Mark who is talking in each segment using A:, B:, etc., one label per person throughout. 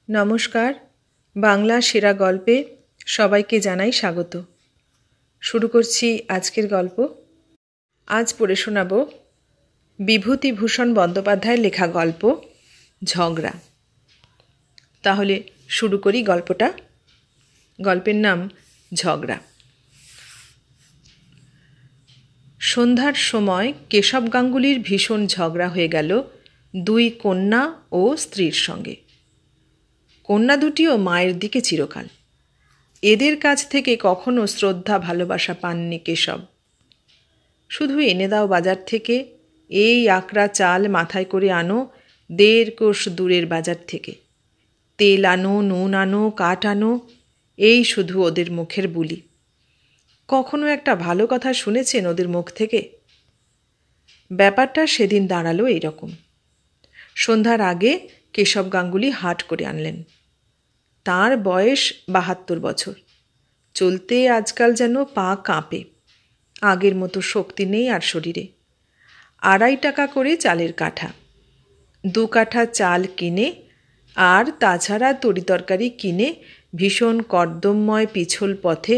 A: নমস্কার, বাংলা সেরা গল্পে সবাইকে জানাই স্বাগত। শুরু করছি আজকের গল্প। আজ পড়ে শোনাব বিভূতিভূষণ বন্দ্যোপাধ্যায়ের লেখা গল্প ঝগড়া। তাহলে শুরু করি গল্পটা। গল্পের নাম ঝগড়া। সন্ধ্যার সময় কেশব গাঙ্গুলির ভীষণ ঝগড়া হয়ে গেল দুই কন্যা ও স্ত্রীর সঙ্গে। কন্যা দুটিও মায়ের দিকে চিরকাল। এদের কাছ থেকে কখনো শ্রদ্ধা ভালোবাসা পাননি কেশব। শুধু এনে দাও বাজার থেকে, এই আকড়া চাল মাথায় করে আনো 1.5 কোষ দূরের বাজার থেকে, তেল আনো, নুন আনো, কাঠ আনো, এই শুধু ওদের মুখের বুলি। কখনো একটা ভালো কথা শুনেছেন ওদের মুখ থেকে? ব্যাপারটা সেদিন দাঁড়ালো এইরকম। সন্ধ্যার আগে কেশব গাঙ্গুলি হাট করে আনলেন। তার বয়স 72 বছর। চলতে আজকাল যেন পা কাঁপে। আগের মতো শক্তি নেই আর শরীরে। 2.5 টাকা করে চালের কাঠা। 2 কাঠা চাল কিনে আর তাছাড়া তরিতরকারি কিনে ভীষণ কর্দমময় পিছল পথে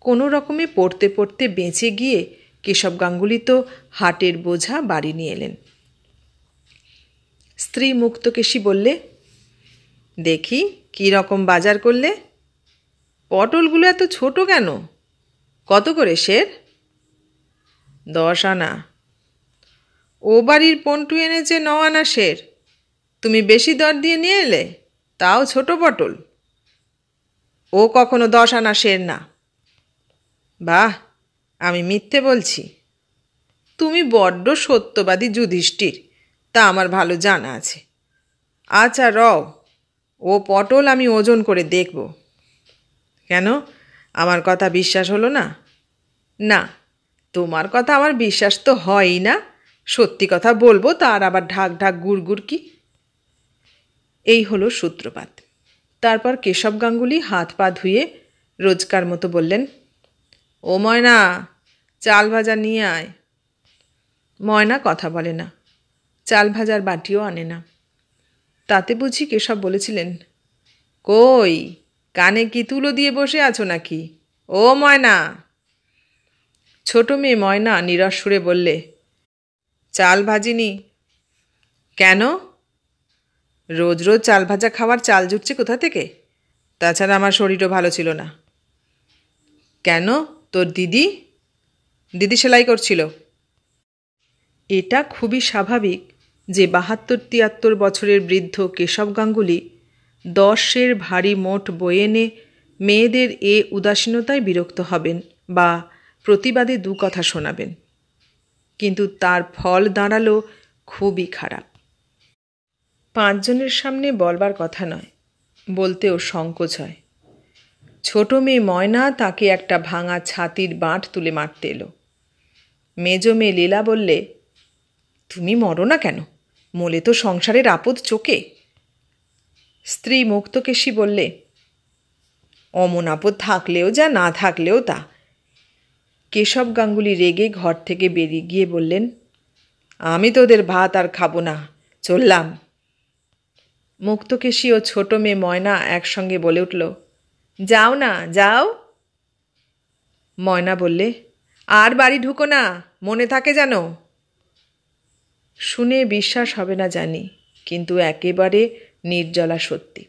A: কোনো রকমে পড়তে পড়তে বেঁচে গিয়ে কেশব গাঙ্গুলি তো হাটের বোঝা বাড়ি নিয়ে এলেন। স্ত্রী মুক্তকেশী বললে, দেখি কী রকম বাজার করলে? পটলগুলো এত ছোট কেন? কত করে সের? 10 আনা। ও বাড়ির পন্টু এনেছে 9 আনা সের। তুমি বেশি দর দিয়ে নিয়ে এলে, তাও ছোট পটল। ও কখনো 10 আনা সের না। বাহ, আমি মিথ্যে বলছি? তুমি বড্ড সত্যবাদী যুধিষ্ঠির, তা আমার ভালো জানা আছে। আচ্ছা রও, ও পটল আমি ওজন করে দেখব। কেন, আমার কথা বিশ্বাস হলো না? না, তোমার কথা আমার বিশ্বাস তো হয়ই না। সত্যি কথা বলবো তার আবার ঢাক ঢাক গুড় কি? এই হলো সূত্রপাত। তারপর কেশব গাঙ্গুলি হাত পা ধুয়ে রোজকার মতো বললেন, ও ময়না, চাল ভাজা নিয়ে আয়। ময়না কথা বলে না, চাল ভাজার বাটিও আনে না। তাতে বুঝি কেশব বলেছিলেন, কই, কানে কি তুলো দিয়ে বসে আছো নাকি? ও ময়না। ছোট মেয়ে ময়না নিরস সুরে বললে, চাল ভাজিনি। কেন? রোজ রোজ চাল ভাজা খাওয়ার চাল জুটছে কোথা থেকে? তাছাড়া আমার শরীরও ভালো ছিল না। কেন, তোর দিদি? দিদি সেলাই করছিল। এটা খুবই স্বাভাবিক যে 72-73 বছরের বৃদ্ধ কেশব গাঙ্গুলি 10 ভারী মোট বই এনে মেয়েদের এ উদাসীনতায় বিরক্ত হবেন বা প্রতিবাদে 2 কথা শোনাবেন। কিন্তু তার ফল দাঁড়ালো খুবই খারাপ। 5 জনের সামনে বলবার কথা নয়, বলতেও সংকোচ হয়। ছোট মেয়ে ময়না তাকে একটা ভাঙা ছাতির বাঁট তুলে মারতে এলো। মেজ মেয়ে লীলা বললে, তুমি মরো না কেন? মলে তো সংসারের আপদ চোখে। স্ত্রী মুক্তকেশী বললে, অমন আপদ থাকলেও যা, না থাকলেও তা। কেশব গাঙ্গুলি রেগে ঘর থেকে বেরিয়ে গিয়ে বললেন, আমি তোদের ভাত আর খাবো না, চললাম। মুক্তকেশী ও ছোট মেয়ে ময়না একসঙ্গে বলে উঠল, যাও না, যাও। ময়না বললে, আর বাড়ি ঢুকো না, মনে থাকে যেন। শুনে বিশ্বাস হবে না জানি, কিন্তু একেবারে নির্জলা সত্যি।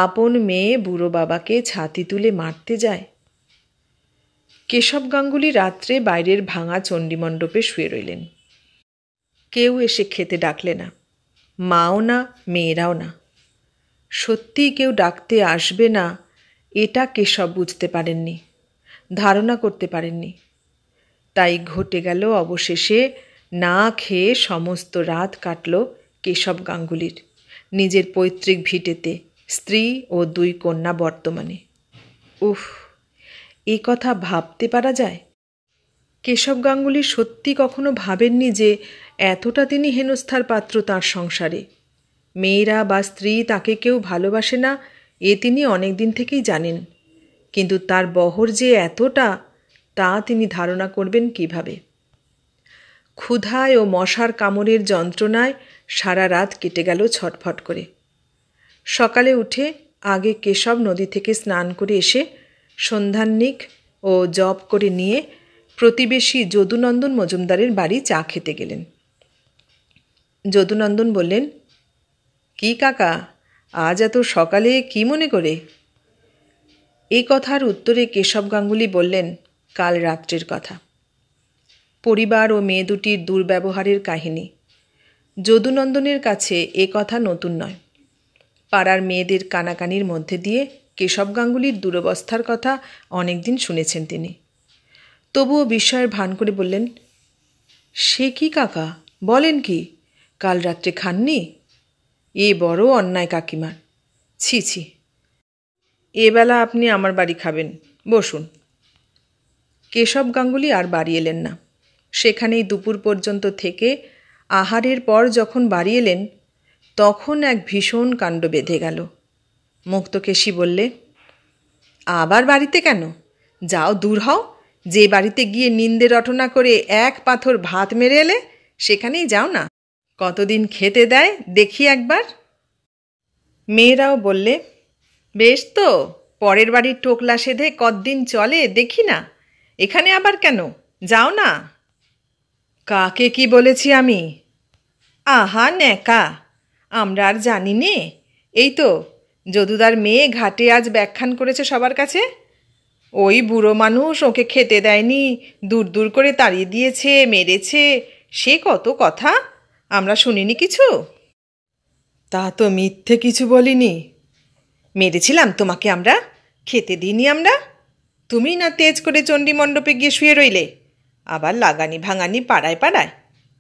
A: আপন মেয়ে বুড়ো বাবাকে ছাতি তুলে মারতে যায়। কেশব গাঙ্গুলি রাত্রে বাইরের ভাঙা চণ্ডীমণ্ডপে শুয়ে রইলেন। কেউ এসে খেতে ডাকলে না, মাও না, মেয়েরাও না। সত্যিই কেউ ডাকতে আসবে না এটা কেশব বুঝতে পারেননি, ধারণা করতে পারেননি। তাই ঘটে গেল অবশেষে না খেয়ে সমস্ত রাত কাটল কেশব গাঙ্গুলির নিজের পৈতৃক ভিটেতে, স্ত্রী ও 2 কন্যা বর্তমানে। উফ, এ কথা ভাবতে পারা যায়? কেশব গাঙ্গুলি সত্যি কখনো ভাবেননি যে এতটা তিনি হেনস্থার পাত্র তাঁর সংসারে। মেয়েরা বা স্ত্রী তাকে কেউ ভালোবাসে না এ তিনি অনেক দিন থেকেই জানেন, কিন্তু তার বহর যে এতটা তা তিনি ধারণা করবেন কিভাবে? ক্ষুধায় ও মশার কামড়ের যন্ত্রণায় সারা রাত কেটে গেল ছটফট করে। সকালে উঠে আগে কেশব নদী থেকে স্নান করে এসে সন্ধ্যাহ্নিক ও জপ করে নিয়ে প্রতিবেশী যদুনন্দন মজুমদারের বাড়ি চা খেতে গেলেন। যদুনন্দন বললেন, কি কাকা, আজ এত সকালে কি মনে করে? এই কথার উত্তরে কেশব গাঙ্গুলি বললেন, কাল রাত্রের কথা। পরিবার ও মেয়ে দুটির দুর্ব্যবহারের কাহিনী। যদুনন্দনের কাছে এ কথা নতুন নয়। পাড়ার মেয়েদের কানাকানির মধ্যে দিয়ে কেশব গাঙ্গুলির দুরবস্থার কথা অনেকদিন শুনেছেন তিনি। তবুও বিস্ময়ের ভান করে বললেন, সে কি কাকা, বলেন কি, কাল রাত্রে খাননি? এ বড় অন্যায় কাকিমার। ছি ছি, এবেলা আপনি আমার বাড়ি খাবেন, বসুন। কেশব গাঙ্গুলি আর বাড়ি এলেন না। সেখানেই দুপুর পর্যন্ত থেকে আহারের পর যখন বাড়ি এলেন তখন এক ভীষণ কাণ্ড বেঁধে গেল। মুক্তকেশী বললে, আবার বাড়িতে কেন? যাও, দূর হও। যে বাড়িতে গিয়ে নিন্দে রটনা করে এক পাথর ভাত মেরে এলে সেখানেই যাও না। কতদিন খেতে দেয় দেখি একবার। মেয়েরাও বললে, বেশ তো, পরের বাড়ির টোকলা সেধে কতদিন চলে দেখি না, এখানে আবার কেন, যাও না। কাকে কি বলেছি আমি? আহা ন্যাকা, আমরা আর জানি নে। এই তো যদুদার মেয়ে ঘাটে আজ ব্যাখ্যান করেছে সবার কাছে। ওই বুড়ো মানুষ ওকে খেতে দেয়নি, দূর দূর করে তাড়িয়ে দিয়েছে, মেরেছে, সে কত কথা, আমরা শুনিনি কিছু। তা তো মিথ্যে কিছু বলিনি। মেরেছিলাম তোমাকে আমরা, খেতে দিইনি আমরা। তুমি না তেজ করে চণ্ডী মণ্ডপে গিয়ে শুয়ে রইলে, আবার লাগানি ভাঙানি পাড়ায় পাড়ায়।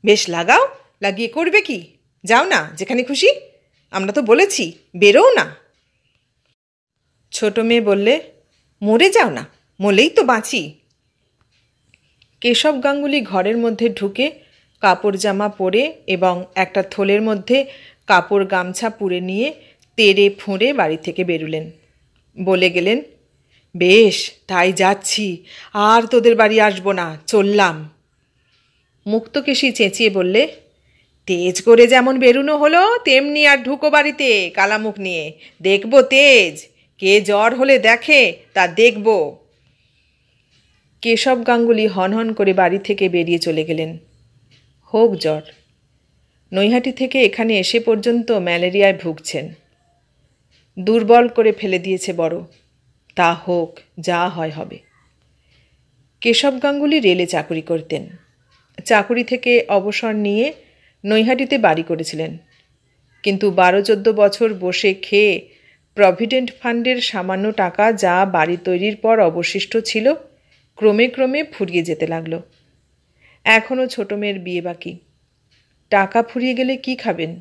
A: বেশ লাগাও, লাগিয়ে করবে কি? যাও না যেখানে খুশি, আমরা তো বলেছি বেরোও না। ছোট মেয়ে বললে, মরে যাও না, মরেই তো বাঁচি। কেশব গাঙ্গুলি ঘরের মধ্যে ঢুকে কাপড় জামা পরে এবং একটা থলের মধ্যে কাপড় গামছা পুরে নিয়ে তেড়ে ফুঁড়ে বাড়ি থেকে বেরুলেন। বলে গেলেন, বেশ তাই যাচ্ছি, আর তোদের বাড়ি আসবো না, চললাম। মুক্তকেশী চেঁচিয়ে বললে, তেজ করে যেমন বেরুনো হলো তেমনি আর ঢুকো বাড়িতে কালামুখ নিয়ে, দেখবো তেজ, কে জ্বর হলে দেখে তা দেখব। কেশব গাঙ্গুলি হনহন করে বাড়ি থেকে বেরিয়ে চলে গেলেন। হোক জ্বর। নৈহাটি থেকে এখানে এসে পর্যন্ত ম্যালেরিয়ায় ভুগছেন। দুর্বল করে ফেলে দিয়েছে বড়। তা হোক, যা হয় হবে। কেশব গাঙ্গুলি রেলে চাকুরি করতেন। চাকুরি থেকে অবসর নিয়ে নৈহাটিতে বাড়ি করেছিলেন, কিন্তু 12-14 বছর বসে খেয়ে প্রভিডেন্ট ফান্ডের সামান্য টাকা যা বাড়ি তৈরির পর অবশিষ্ট ছিল ক্রমে ক্রমে ফুরিয়ে যেতে লাগল। এখনও ছোট মেয়ের বিয়ে বাকি। টাকা ফুরিয়ে গেলে কি খাবেন?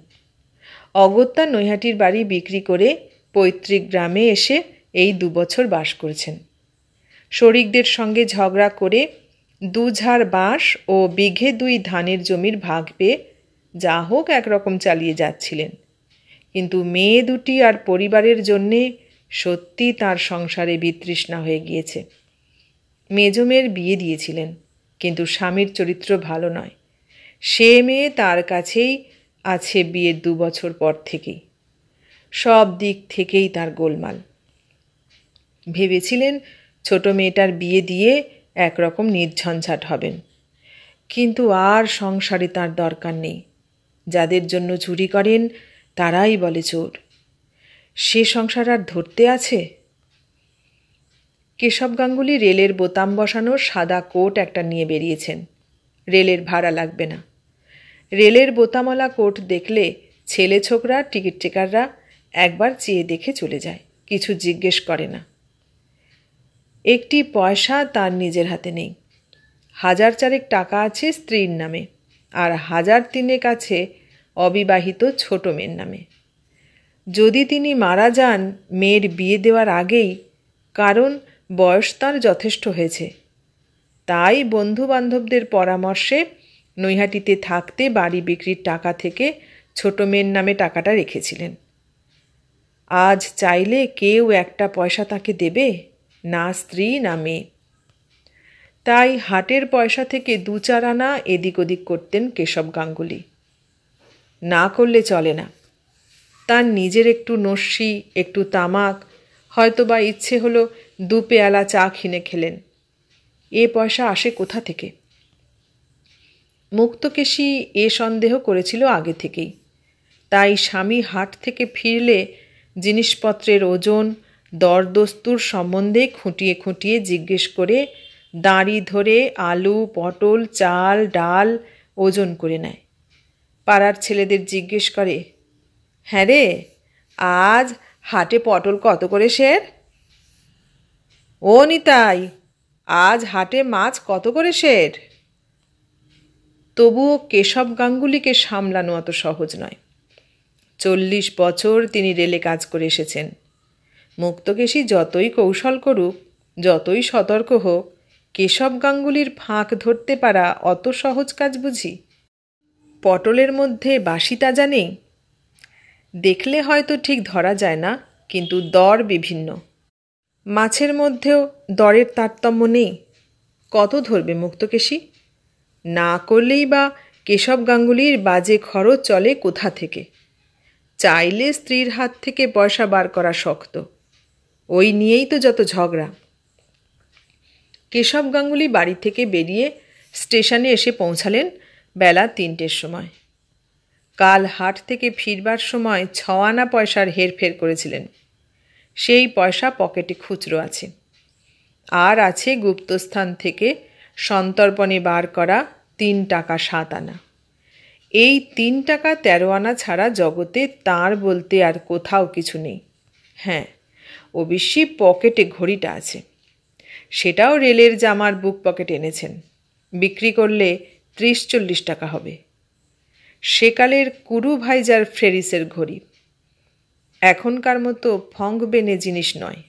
A: অগত্যা নৈহাটির বাড়ি বিক্রি করে পৈতৃক গ্রামে এসে এই 2 বছর বাস করেছেন। শরিকদের সঙ্গে ঝগড়া করে 2 ঝাড় বাঁশ ও বিঘে 2 ধানের জমির ভাগ পেয়ে যা হোক একরকম চালিয়ে যাচ্ছিলেন। কিন্তু মেয়ে দুটি আর পরিবারের জন্যে সত্যি তার সংসারে বিতৃষ্ণা হয়ে গিয়েছে। মেজ মেয়ের বিয়ে দিয়েছিলেন, কিন্তু স্বামীর চরিত্র ভালো নয়। সে মেয়ে তার কাছেই আছে বিয়ের 2 বছর পর থেকেই। সব দিক থেকেই তার গোলমাল। ভেবেছিলেন ছোট মেয়েটার বিয়ে দিয়ে একরকম নির্ঝঞ্ঝাট হবেন, কিন্তু আর সংসারে তার দরকার নেই। যাদের জন্য চুরি করেন তারাই বলে চোর। সে সংসার আর ধরতে আছে? কেশব গাঙ্গুলি রেলের বোতাম বসানো সাদা কোট একটা নিয়ে বেরিয়েছেন। রেলের ভাড়া লাগবে না। রেলের বোতামওয়ালা কোট দেখলে ছেলে ছোকরা টিকিট চেকাররা একবার চেয়ে দেখে চলে যায়, কিছু জিজ্ঞেস করে না। একটি পয়সা তার নিজের হাতে নেই। 1000 টাকা আছে স্ত্রীর নামে, আর 1000 আছে অবিবাহিত ছোট মেয়ের নামে। যদি তিনি মারা যান মেয়ের বিয়ে দেওয়ার আগেই, কারণ বয়স তার যথেষ্ট হয়েছে, তাই বন্ধুবান্ধবদের পরামর্শে নৈহাটিতে থাকতে বাড়ি বিক্রির টাকা থেকে ছোট মেয়ের নামে টাকাটা রেখেছিলেন। আজ চাইলে কেউ একটা পয়সা তাকে দেবে? না স্ত্রী না মেয়ে। তাই হাটের পয়সা থেকে 2-4 আনা এদিক ওদিক করতেন কেশব গাঙ্গুলি। না করলে চলে না। তার নিজের একটু নস্যি, একটু তামাক, হয়তো বা ইচ্ছে হলো 2 পেয়ালা চা কিনে খেলেন। এ পয়সা আসে কোথা থেকে? মুক্তকেশী এ সন্দেহ করেছিল আগে থেকেই। তাই স্বামী হাট থেকে ফিরলে জিনিসপত্রের ওজন, দরদস্তুর সম্বন্ধে খুঁটিয়ে খুঁটিয়ে জিজ্ঞেস করে দাঁড়ি ধরে আলু, পটল, চাল, ডাল ওজন করে নেয়। পাড়ার ছেলেদের জিজ্ঞেস করে, হ্যাঁ রে, আজ হাটে পটল কত করে সের? ও নিতাই, আজ হাটে মাছ কত করে সের? তবুও কেশব গাঙ্গুলিকে সামলানো অত সহজ নয়। 40 বছর তিনি রেলে কাজ করে এসেছেন। মুক্তকেশী যতই কৌশল করুক, যতই সতর্ক হোক, কেশব গাঙ্গুলির ফাঁক ধরতে পারা অত সহজ কাজ বুঝি? পটলের মধ্যে বাসি তাজা নেই? দেখলে হয়তো ঠিক ধরা যায় না, কিন্তু দর বিভিন্ন। মাছের মধ্যেও দরের তারতম্য নেই। কত ধরবে মুক্তকেশী? না করলেই বা কেশব গাঙ্গুলির বাজে খরচ চলে কোথা থেকে? চাইলে স্ত্রীর হাত থেকে পয়সা বার করা শক্ত। ওই নিয়েই তো যত ঝগড়া। কেশব গাঙ্গুলি বাড়ি থেকে বেরিয়ে স্টেশনে এসে পৌঁছালেন বেলা 3টের সময়। কাল হাট থেকে ফিরবার সময় 6 আনা পয়সার হেরফের করেছিলেন। সেই পয়সা পকেটে খুচরো আছে। আর আছে গুপ্তস্থান থেকে সন্তর্পণে বার করা 3 টাকা 7 আনা। এই 3 টাকা 13 আনা ছাড়া জগতে তাঁর বলতে আর কোথাও কিছু নেই। হ্যাঁ, অবশ্যই পকেটে ঘড়িটা আছে। সেটাও রেলের জামার বুক পকেটে এনেছেন। বিক্রি করলে 30-40 টাকা হবে। সেকালের কুরু ভাইজার ফ্রেরিসের ঘড়ি, এখনকার মতো ফঙ্ক বেনে জিনিস নয়।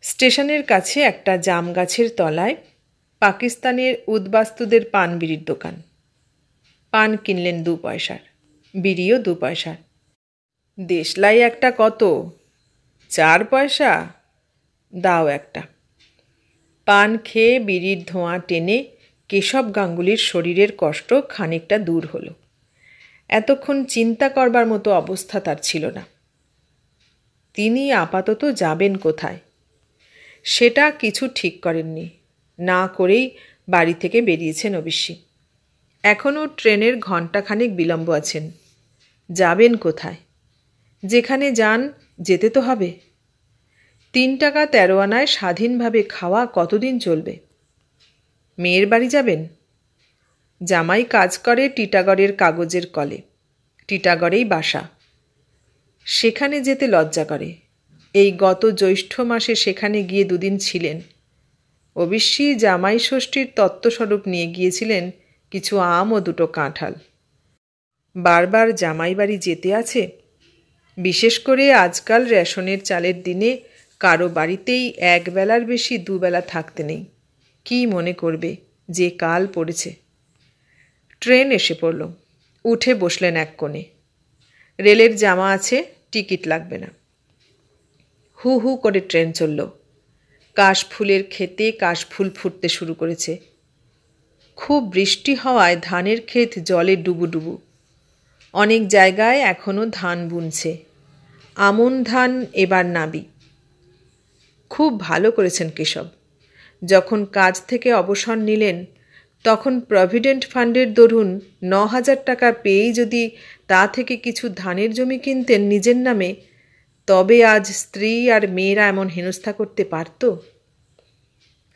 A: স্টেশনের কাছে একটা জাম গাছের তলায় পাকিস্তানের উদ্বাস্তুদের পান বিড়ির দোকান। পান কিনলেন 2 পয়সার, বিড়িও 2 পয়সার। দেশলাই একটা কত? 4 পয়সা? দাও একটা। পান খেয়ে বিড়ির ধোঁয়া টেনে কেশব গাঙ্গুলির শরীরের কষ্ট খানিকটা দূর হলো। এতক্ষণ চিন্তা করবার মতো অবস্থা তার ছিল না। তিনি আপাতত যাবেন কোথায় সেটা কিছু ঠিক করেননি। না করেই বাড়ি থেকে বেরিয়েছেন অবশ্যই। এখনও ট্রেনের ঘণ্টাখানেক বিলম্ব আছেন। যাবেন কোথায়? যেখানে যান, যেতে তো হবে। 3 টাকা 13 আনায় স্বাধীনভাবে খাওয়া কতদিন চলবে? মেয়ের বাড়ি যাবেন? জামাই কাজ করে টিটাগড়ের কাগজের কলে। টিটাগড়েই বাসা। সেখানে যেতে লজ্জা করে। এই গত জ্যৈষ্ঠ মাসে সেখানে গিয়ে 2 দিন ছিলেন। অবশ্যই জামাই ষষ্ঠীর তত্ত্বস্বরূপ নিয়ে গিয়েছিলেন কিছু আম ও 2টো কাঁঠাল। বারবার জামাই বাড়ি যেতে আছে। বিশেষ করে আজকাল রেশনের চালের দিনে কারো বাড়িতেই 1 বেলার বেশি 2 বেলা থাকতে নেই। কি মনে করবে যে কাল পড়েছে। ট্রেন এসে পড়ল। উঠে বসলেন এক কোণে। রেলের জামা আছে, টিকিট লাগবে না। হু হু করে ট্রেন চলল। কাশফুলের ক্ষেতে কাশফুল ফুটতে শুরু করেছে। খুব বৃষ্টি হওয়ায় ধানের ক্ষেত জলে ডুবুডুবু। অনেক জায়গায় এখনও ধান বুনছে। আমন ধান এবার নাবি। খুব ভালো করেছেন কেশব। যখন কাজ থেকে অবসর নিলেন তখন প্রভিডেন্ট ফান্ডের দরুন 9,000 টাকা পেয়েই যদি তা থেকে কিছু ধানের জমি কিনতেন নিজের নামে, তবে আজ স্ত্রী আর মেয়েরা এমন হেনস্থা করতে পারত?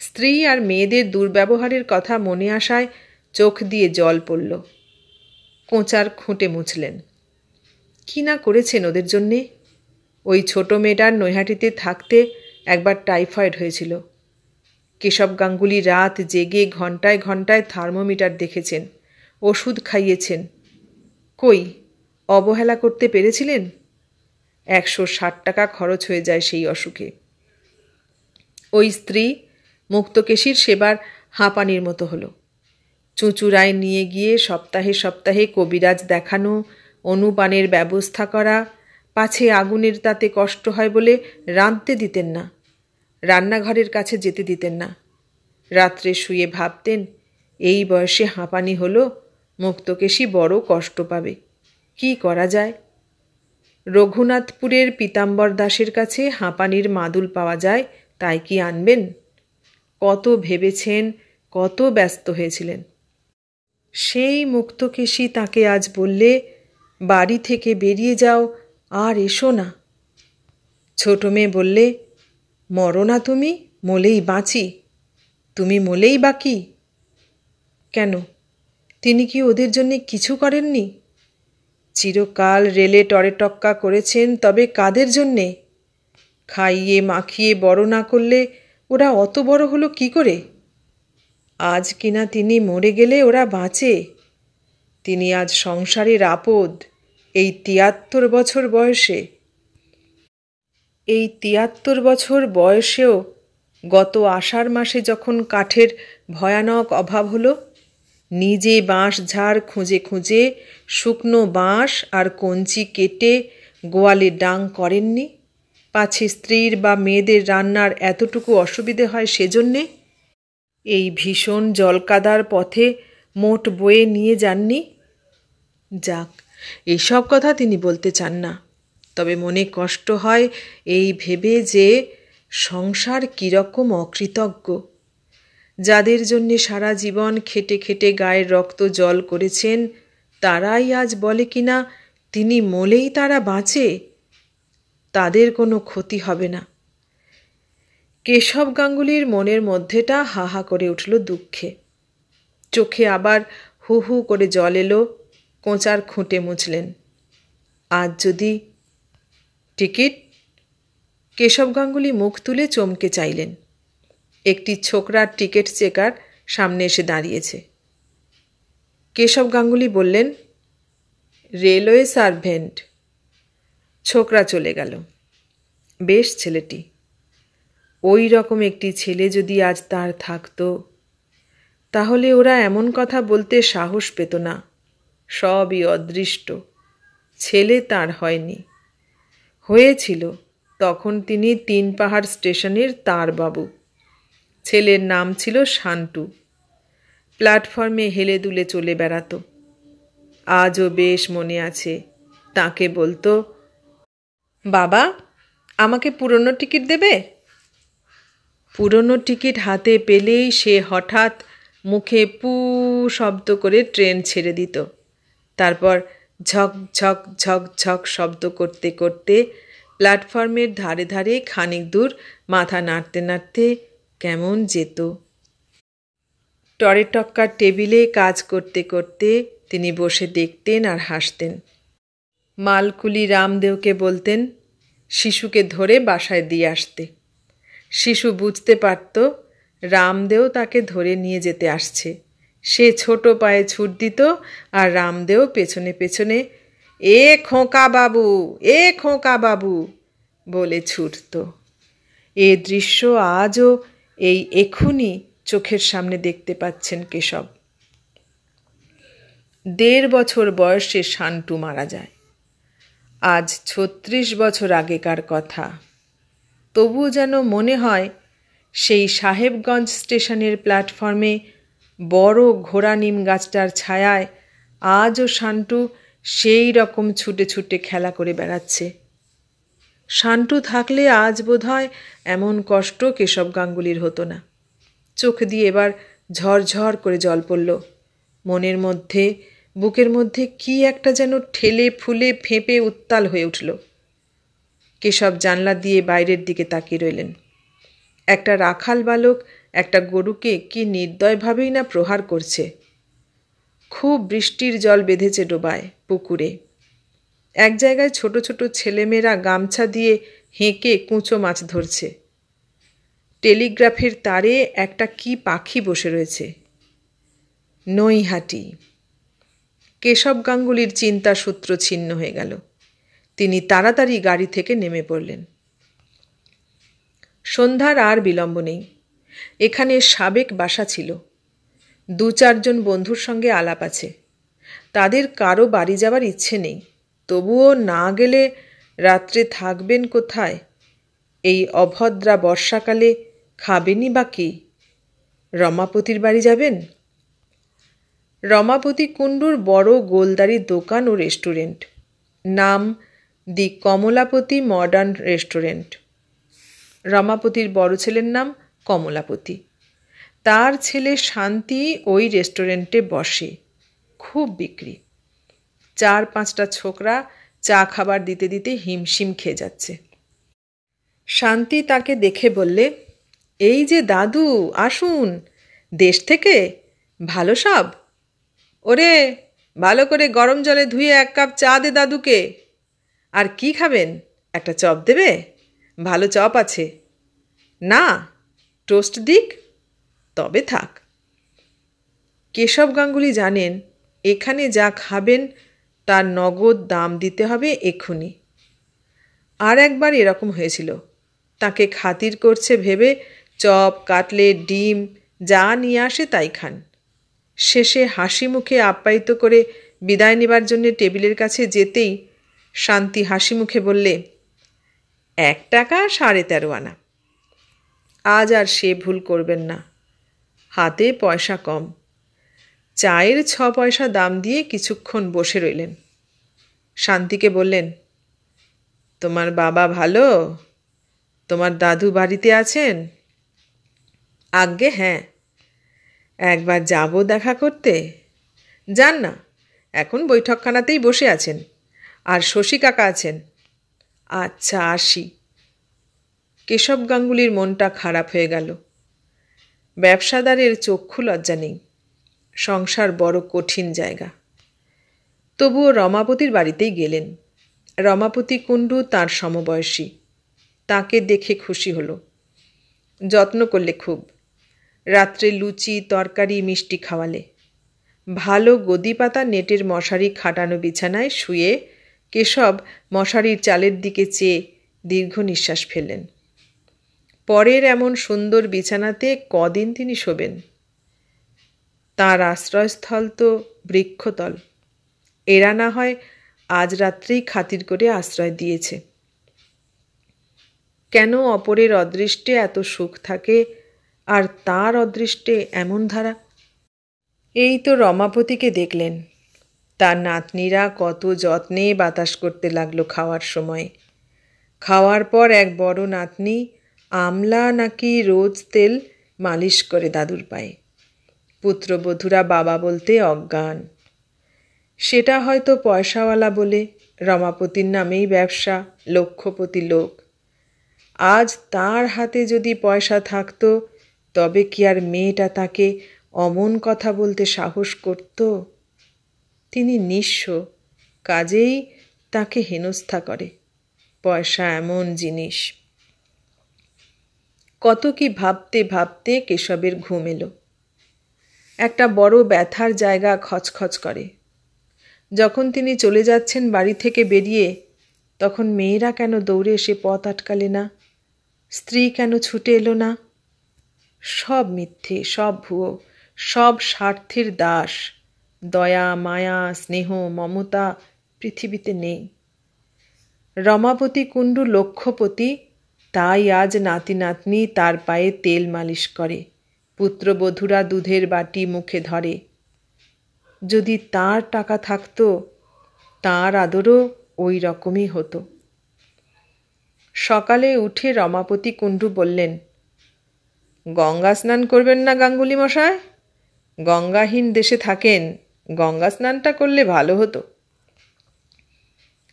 A: স্ত্রী আর মেয়েদের দুর্ব্যবহারের কথা মনে আসায় চোখ দিয়ে জল পড়ল। কোঁচার খুঁটে মুছলেন। কি না করেছেন ওদের জন্যে। ওই ছোট মেয়েটার নৈহাটিতে থাকতে একবার টাইফয়েড হয়েছিল। কেশব গাঙ্গুলি রাত জেগে ঘণ্টায় ঘণ্টায় থার্মোমিটার দেখেছেন, ওষুধ খাইয়েছেন। কই অবহেলা করতে পেরেছিলেন? 160 টাকা খরচ হয়ে যায় সেই অসুখে। ওই স্ত্রী মুক্তকেশীর সেবার হাঁপানির মতো হলো। চুঁচুড়ায় নিয়ে গিয়ে সপ্তাহে সপ্তাহে কবিরাজ দেখানো, অনুপানের ব্যবস্থা করা, পাছে আগুনের তাতে কষ্ট হয় বলে রাঁধতে দিতেন না, রান্নাঘরের কাছে যেতে দিতেন না। রাত্রে শুয়ে ভাবতেন, এই বয়সে হাঁপানি হলো, মুক্তকেশী বড় কষ্ট পাবে, কি করা যায়? রঘুনাথপুরের পীতাম্বর দাসের কাছে হাঁপানির মাদুল পাওয়া যায়, তাই কি আনবেন? কত ভেবেছেন, কত ব্যস্ত হয়েছিলেন। সেই মুক্তকেশী তাকে আজ বললে, বাড়ি থেকে বেরিয়ে যাও, আর এসো না। ছোট মেয়ে বললে, মরো না তুমি, মলেই বাঁচি। তুমি মলেই বাকি। কেন, তিনি কি ওদের জন্যে কিছু করেননি? চিরকাল রেলে টরেটক্কা করেছেন, তবে কাদের জন্যে? খাইয়ে মাখিয়ে বড় না করলে ওরা অত বড় হলো কি করে? আজ কিনা তিনি মরে গেলে ওরা বাঁচে। তিনি আজ সংসারের আপদ, এই ৭৩ বছর বয়সে। এই ৭৩ বছর বয়সেও গত আষাঢ় মাসে যখন কাঠের ভয়ানক অভাব হলো, নিজে বাঁশ ঝাড় খুঁজে খুঁজে শুকনো বাঁশ আর কঞ্চি কেটে গোয়ালে ডাং করেননি, পাছে স্ত্রীর বা মেয়েদের রান্নার এতটুকু অসুবিধে হয় সেজন্যে? এই ভীষণ জলকাদার পথে মোট বয়ে নিয়ে যাননি? যাক, এইসব কথা তিনি বলতে চান না, তবে মনে কষ্ট হয় এই ভেবে যে সংসার কীরকম অকৃতজ্ঞ। যাদের জন্যে সারা জীবন খেটে খেটে গায়ের রক্ত জল করেছেন, তারাই আজ বলে কিনা তিনি মলেই তারা বাঁচে, তাদের কোনো ক্ষতি হবে না। কেশব গাঙ্গুলির মনের মধ্যেটা হা হা করে উঠল দুঃখে। চোখে আবার হু হু করে জল এলো, কোঁচার খুঁটে মুছলেন। আজ যদি টিকিট? কেশব গাঙ্গুলি মুখ তুলে চমকে চাইলেন। একটি ছোকরার টিকিট চেকার সামনে এসে দাঁড়িয়েছে। কেশব গাঙ্গুলি বললেন, রেলওয়ে সার্ভেন্ট। ছোকরা চলে গেল। বেশ ছেলেটি। ওই রকম একটি ছেলে যদি আজ তার থাকতো, তাহলে ওরা এমন কথা বলতে সাহস পেত না। সবই অদৃষ্ট। ছেলে তার হয়নি, হয়েছিল তখন তিনি ৩ পাহাড় স্টেশনের তাঁরবাবু। ছেলের নাম ছিল শান্টু। প্ল্যাটফর্মে হেলে দুলে চলে বেড়াতো। আজও বেশ মনে আছে, তাকে বলতো, বাবা, আমাকে পুরনো টিকিট দেবে? পুরনো টিকিট হাতে পেলেই সে হঠাৎ মুখে পু শব্দ করে ট্রেন ছেড়ে দিত। তারপর ঝক ঝক ঝক ঝক শব্দ করতে করতে প্ল্যাটফর্মের ধারে ধারে খানিক দূর মাথা নাড়তে নাড়তে কেমন যেত। টরেটক্কার টেবিলে কাজ করতে করতে তিনি বসে দেখতেন আর হাসতেন। মালকুলি রামদেওকে বলতেন শিশুকে ধরে বাসায় দিয়ে আসতে। শিশু বুঝতে পারত রামদেও তাকে ধরে নিয়ে যেতে আসছে। সে ছোট পায়ে ছুট দিত আর রামদেও পেছনে পেছনে এ খোকা বাবু, এ খোকা বাবু বলে ছুটত। এ দৃশ্য আজও এই এখুনি চোখের সামনে দেখতে পাচ্ছেন কেশব। ১.৫ বছর বয়সে শান্টু মারা যায়। আজ ৩৬ বছর আগেকার কথা। তবুও যেন মনে হয় সেই সাহেবগঞ্জ স্টেশনের প্ল্যাটফর্মে বড় ঘোড়া নিম গাছটার ছায়ায় আজও শান্টু সেই রকম ছুটে ছুটে খেলা করে বেড়াচ্ছে। শান্টু থাকলে আজ বোধহয় এমন কষ্ট কেশব গাঙ্গুলির হতো না। চোখ দিয়ে এবার ঝরঝর করে জল পড়ল। মনের মধ্যে, বুকের মধ্যে কি একটা যেন ঠেলে ফুলে ফেঁপে উত্তাল হয়ে উঠল। কেশব জানলা দিয়ে বাইরের দিকে তাকিয়ে রইলেন। একটা রাখাল বালক একটা গরুকে কি নির্দয়ভাবেই না প্রহার করছে। খুব বৃষ্টির জল বেঁধেছে ডোবায়, পুকুরে। এক জায়গায় ছোট ছোট ছেলেমেয়েরা গামছা দিয়ে হেঁকে কুঁচো মাছ ধরছে। টেলিগ্রাফের তারে একটা কি পাখি বসে রয়েছে। নৈহাটি। কেশব গাঙ্গুলির চিন্তা সূত্র ছিন্ন হয়ে গেল। তিনি তাড়াতাড়ি গাড়ি থেকে নেমে পড়লেন। সন্ধ্যার আর বিলম্ব নেই। এখানে সাবেক বাসা ছিল। ২-৪ জন বন্ধুর সঙ্গে আলাপ আছে। তাদের কারো বাড়ি যাবার ইচ্ছে নেই। তবুও না গেলে রাত্রে থাকবেন কোথায়? এই অভদ্রা বর্ষাকালে খাবেনই বা কি? রমাপতির বাড়ি যাবেন? রমাপতি কুণ্ডুর বড় গোলদারি দোকান ও রেস্টুরেন্ট। নাম দি কমলাপতি মডার্ন রেস্টুরেন্ট। রমাপতির বড় ছেলের নাম কমলাপতি। তার ছেলে শান্তি ওই রেস্টুরেন্টে বসে, খুব বিক্রি। 4-5টা ছোকরা চা খাবার দিতে দিতে হিমশিম খেয়ে যাচ্ছে। শান্তি তাকে দেখে বললে, এই যে দাদু, আসুন। দেশ থেকে? ভালো সব? ওরে, ভালো করে গরম জলে ধুয়ে 1 কাপ চা দে দাদুকে। আর কি খাবেন? একটা চপ দেবে? ভালো চপ আছে। না, টোস্ট দিক? তবে থাক। কেশব গাঙ্গুলি জানেন এখানে যা খাবেন তার নগদ দাম দিতে হবে এক্ষুনি। আর একবার এরকম হয়েছিল, তাকে খাতির করছে ভেবে চপ, কাটলেট, ডিম যা নিয়ে আসে তাই খান। শেষে হাসি মুখে আপ্যায়িত করে বিদায় নেবার জন্য টেবিলের কাছে যেতেই শান্তি হাসি মুখে বললে, 1 টাকা 13.5 আনা। আজ আর সে ভুল করবেন না। হাতে পয়সা কম। চায়ের 6 পয়সা দাম দিয়ে কিছুক্ষণ বসে রইলেন। শান্তিকে বললেন, তোমার বাবা ভালো? তোমার দাদু বাড়িতে আছেন? আজ্ঞে হ্যাঁ। একবার যাব দেখা করতে? যান না, এখন বৈঠকখানাতেই বসে আছেন। আর শশী কাকা আছেন। আচ্ছা, আসি। কেশব গাঙ্গুলির মনটা খারাপ হয়ে গেল। ব্যবসাদারের চক্ষু লজ্জা নেই। সংসার বড় কঠিন জায়গা। তবুও রমাপতির বাড়িতেই গেলেন। রমাপতি কুণ্ডু তাঁর সমবয়সী। তাকে দেখে খুশি হলো। যত্ন করলে খুব। রাত্রে লুচি, তরকারি, মিষ্টি খাওয়ালে। ভালো গদি পাতা নেটের মশারি খাটানো বিছানায় শুয়ে কেশব মশারির চালের দিকে চেয়ে দীর্ঘ নিঃশ্বাস ফেললেন। পরের এমন সুন্দর বিছানাতে কদিন তিনি শোবেন? তাঁর আশ্রয়স্থল তো বৃক্ষতল। এরা না হয় আজ রাত্রেই খাতির করে আশ্রয় দিয়েছে। কেন অপরের অদৃষ্টে এত সুখ থাকে আর তার অদৃষ্টে এমন ধারা? এই তো রমাপতিকে দেখলেন। তার নাতনিরা কত যত্নে বাতাস করতে লাগলো খাওয়ার সময়। খাওয়ার পর এক বড় নাতনি আমলা নাকি রোজ তেল মালিশ করে দাদুর পায়ে। পুত্রবধূরা বাবা বলতে অজ্ঞান। সেটা হয়তো পয়সাওয়ালা বলে, রমাপতির নামেই ব্যবসা, লক্ষপতি লোক। আজ তার হাতে যদি পয়সা থাকত তবে কি আর মেয়েটা তাকে অমন কথা বলতে সাহস করত? তিনি নিঃস্ব, কাজেই তাকে হেনস্থা করে। পয়সা এমন জিনিস। কত কি ভাবতে ভাবতে কেশবের ঘুম এলো। একটা বড় ব্যথার জায়গা খচখচ করে। যখন তিনি চলে যাচ্ছেন বাড়ি থেকে বেরিয়ে, তখন মেয়েরা কেন দৌড়ে এসে পথ আটকালে না? স্ত্রী কেন ছুটে এলো না? সব মিথ্যে, সব ভুয়ো, সব স্বার্থের দাস। দয়া, মায়া, স্নেহ, মমতা পৃথিবীতে নেই। রমাপতি কুণ্ডু লক্ষপতি, তাই আজ নাতি নাতনি তার পায়ে তেল মালিশ করে। পুত্রবধূরা দুধের বাটি মুখে ধরে। যদি তার টাকা থাকতো, তার আদরও ওই রকমই হতো। সকালে উঠে রমাপতি কুণ্ডু বললেন, গঙ্গা স্নান করবেন না গাঙ্গুলি মশায়? গঙ্গাহীন দেশে থাকেন, গঙ্গা স্নানটা করলে ভালো হতো।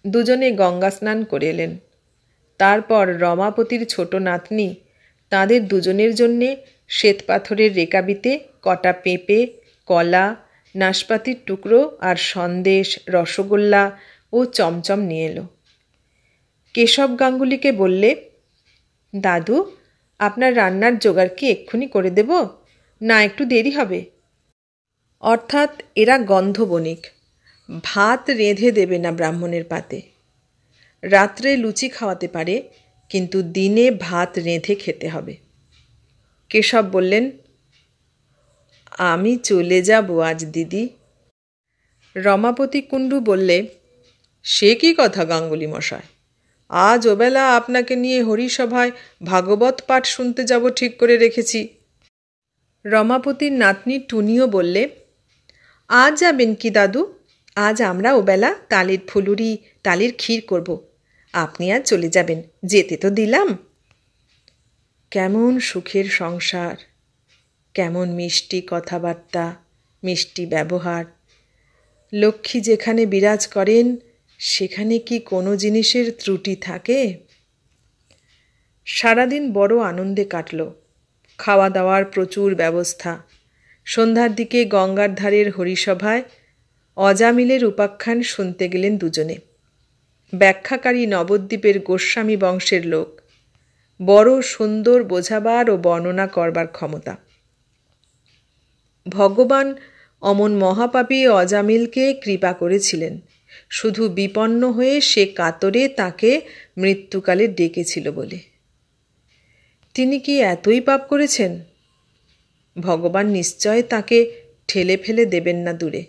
A: দুজনে গঙ্গা স্নান করে এলেন। তারপর রমাপতির ছোট নাতনি তাদের দুজনের জন্যে শ্বেতপাথরের রেকাবিতে কটা পেঁপে, কলা, নাশপাতির টুকরো আর সন্দেশ, রসগোল্লা ও চমচম নিয়ে এলো। কেশব গাঙ্গুলিকে বললে, দাদু, আপনার রান্নার জোগাড় কি এক্ষুনি করে দেব, না একটু দেরি হবে? অর্থাৎ এরা গন্ধ বণিক। ভাত রেঁধে দেবে না ব্রাহ্মণের পাতে। রাত্রে লুচি খাওয়াতে পারে, কিন্তু দিনে ভাত রেঁধে খেতে হবে। কেশব বললেন, আমি চলে যাব আজ দিদি। রমাপতি কুণ্ডু বললে, সে কি কথা গাঙ্গুলি মশাই? আজ ওবেলা আপনাকে নিয়ে হরিসভায় ভাগবত পাঠ শুনতে যাব ঠিক করে রেখেছি। রমাপতির নাতনি টুনিও বললে, আজ যাবেন কি দাদু? আজ আমরা ওবেলা তালের ফুলুরি, তালের ক্ষীর করব। আপনি আর চলে যাবেন, যেতে তো দিলাম। কেমন সুখের সংসার, কেমন মিষ্টি কথাবার্তা, মিষ্টি ব্যবহার। লক্ষ্মী যেখানে বিরাজ করেন সেখানে কি কোনো জিনিসের ত্রুটি থাকে? সারাদিন বড় আনন্দে কাটল। খাওয়া দাওয়ার প্রচুর ব্যবস্থা। সন্ধ্যার দিকে গঙ্গার ধারের হরিসভায় অজামিলের উপাখ্যান শুনতে গেলেন দুজনে। ব্যাখ্যাকারী নবদ্বীপের গোস্বামী বংশের লোক, বড় সুন্দর বোঝাবার ও বর্ণনা করবার ক্ষমতা। ভগবান অমন মহাপাপী অজামিলকে কৃপা করেছিলেন, শুধু বিপন্ন হয়ে সে কাতরে তাকে মৃত্যুকালে ডেকেছিল বলে। তিনি কি এতই পাপ করেছেন? ভগবান নিশ্চয় তাকে ঠেলে ফেলে দেবেন না দূরে,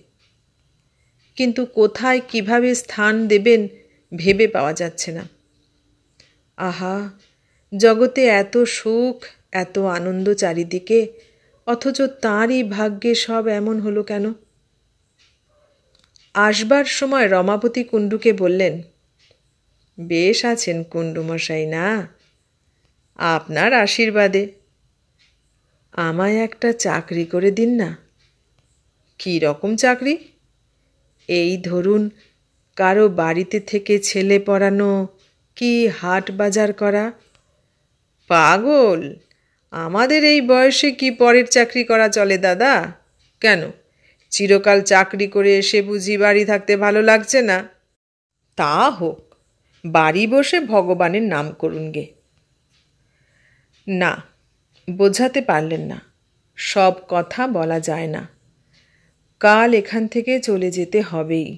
A: কিন্তু কোথায় কিভাবে স্থান দেবেন ভেবে পাওয়া যাচ্ছে না। আহা, জগতে এত সুখ, এত আনন্দ চারিদিকে, অথচ তাঁরই ভাগ্যে সব এমন হলো কেন? আসবার সময় রমাপতি কুণ্ডুকে বললেন, বেশ আছেন কুণ্ডুমশাই না? আপনার আশীর্বাদে। আমায় একটা চাকরি করে দিন না। কী রকম চাকরি? এই ধরুন, কারো বাড়িতে থেকে ছেলে পড়ানো, কি হাট বাজার করা। পাগল, আমাদের এই বয়সে কি পরের চাকরি করা চলে দাদা? কেন, চিরকাল চাকরি করে এসে বুঝি বাড়ি থাকতে ভালো লাগছে না? তা হোক, বাড়ি বসে ভগবানের নাম করুন গে। না, বোঝাতে পারলেন না। সব কথা বলা যায় না। কাল এখান থেকে চলে যেতে হবেই।